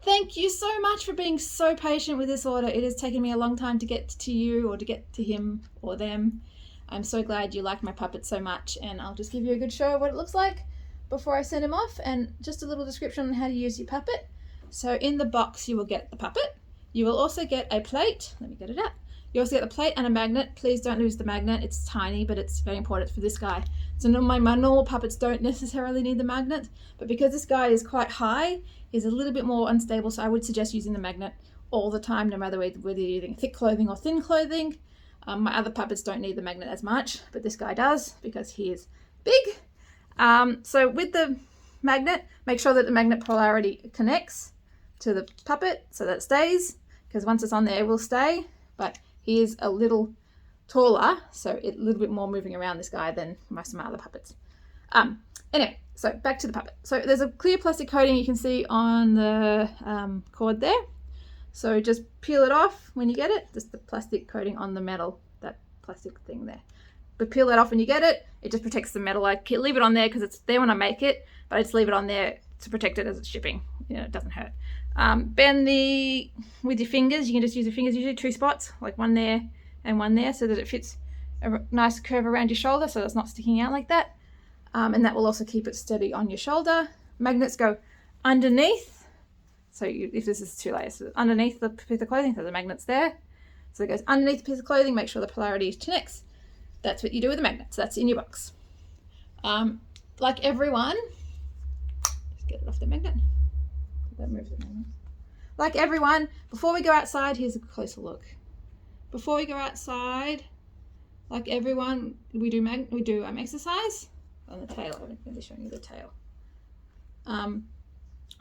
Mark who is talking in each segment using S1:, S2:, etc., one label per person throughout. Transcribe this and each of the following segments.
S1: Thank you so much for being so patient with this order. It has taken me a long time to get to you or to get to him or them. I'm so glad you like my puppet so much, and I'll just give you a good show of what it looks like before I send him off, and just a little description on how to use your puppet. So in the box you will get the puppet. You will also get a plate. Let me get it out. You also get a plate and a magnet. Please don't lose the magnet. It's tiny, but it's very important for this guy. So my normal puppets don't necessarily need the magnet, but because this guy is quite high, he's a little bit more unstable, so I would suggest using the magnet all the time, no matter whether you're using thick clothing or thin clothing. My other puppets don't need the magnet as much, but this guy does because he is big. So with the magnet, make sure that the magnet polarity connects to the puppet so that it stays, because once it's on there it will stay, but he is a little taller, so it's a little bit more moving around this guy than most of my other puppets. Anyway, so back to the puppet. So there's a clear plastic coating you can see on the cord there. So just peel it off when you get it, just the plastic coating on the metal, that plastic thing there. But peel that off when you get it. It just protects the metal. I leave it on there because it's there when I make it, but I just leave it on there to protect it as it's shipping. You know, it doesn't hurt. Bend with your fingers. You can just use your fingers, usually 2 spots, like one there and one there, so that it fits a nice curve around your shoulder so it's not sticking out like that. And that will also keep it steady on your shoulder. Magnets go underneath. So if this is 2 layers, so underneath the piece of clothing, so the magnet's there. So it goes underneath the piece of clothing, make sure the polarity connects. That's what you do with the magnets. That's in your box. Like everyone, just get it off the magnet. That moves the magnet. Like everyone, before we go outside, here's a closer look. Before we go outside, like everyone, we do exercise on the tail. I'm going to be showing you the tail.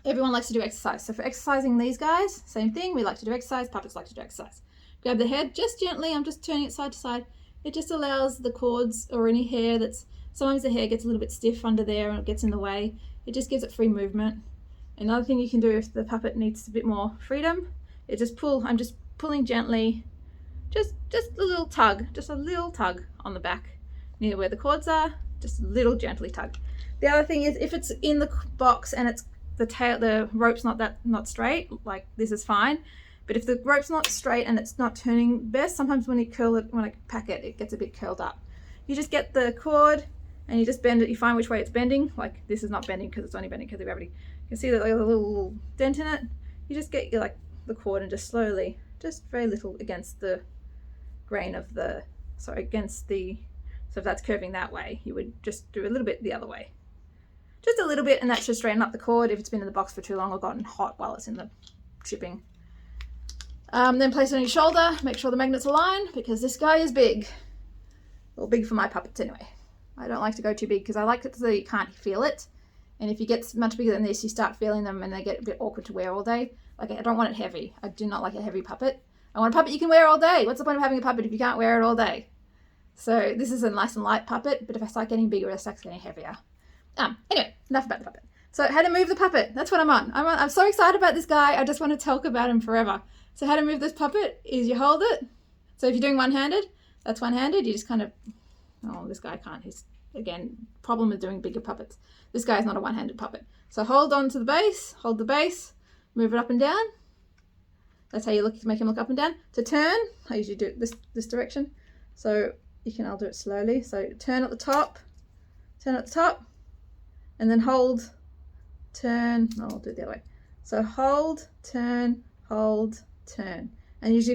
S1: Everyone likes to do exercise. So for exercising these guys, same thing. We like to do exercise. Puppets like to do exercise. Grab the head just gently. I'm just turning it side to side. It just allows the cords or any hair sometimes the hair gets a little bit stiff under there and it gets in the way. It just gives it free movement. Another thing you can do if the puppet needs a bit more freedom, is just pull. I'm just pulling gently, just a little tug on the back near where the cords are. Just a little gently tug. The other thing is if it's in the box and it's the rope's not straight, like this is fine. But if the rope's not straight and it's not turning best, sometimes when I pack it, it gets a bit curled up. You just get the cord and you just bend it. You find which way it's bending. Like this is not bending because it's only bending because of gravity. You can see that there's a little dent in it. You just get the cord and just slowly, just very little against the grain of so if that's curving that way, you would just do a little bit the other way. Just a little bit, and that should straighten up the cord if it's been in the box for too long or gotten hot while it's in the shipping. Then place it on your shoulder. Make sure the magnets align because this guy is big. Well, big for my puppets anyway. I don't like to go too big because I like it so you can't feel it. And if you get much bigger than this, you start feeling them and they get a bit awkward to wear all day. Like I don't want it heavy. I do not like a heavy puppet. I want a puppet you can wear all day. What's the point of having a puppet if you can't wear it all day? So this is a nice and light puppet, but if I start getting bigger, it starts getting heavier. Anyway, enough about the puppet. So how to move the puppet. That's what I'm on. I'm so excited about this guy. I just want to talk about him forever. So how to move this puppet is you hold it. So if you're doing one-handed, that's one-handed. You just kind of, this guy can't. He's, again, problem with doing bigger puppets. This guy is not a one-handed puppet. So hold on to the base, hold the base, move it up and down. That's how you make him look up and down. To turn, I usually do it this direction. So I'll do it slowly. So turn at the top, and then hold, turn. No, I'll do it the other way. So hold, turn, and usually